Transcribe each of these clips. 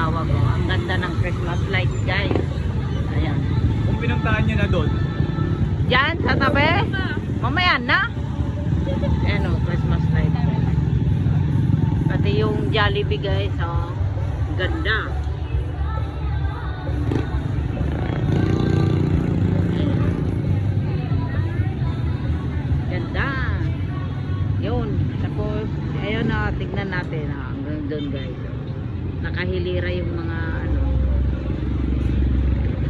tawag. Oh. Ang ganda ng Christmas lights, guys. Ayan. Kung pinuntahan nyo na doon, Diyan, sa tabi. Mamaya na. Ayan o, Christmas lights. Pati yung Jollibee, guys. Oh. Ganda. Ganda. Yun. Tapos, ayun na, tignan natin. Hanggang doon, guys. Nakahilira yung mga, ano.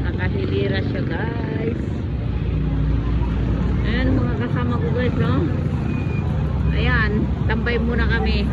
Nakahilira siya, guys. Ayan, mga kasama ko, guys, no? Ayan, tambay muna kami.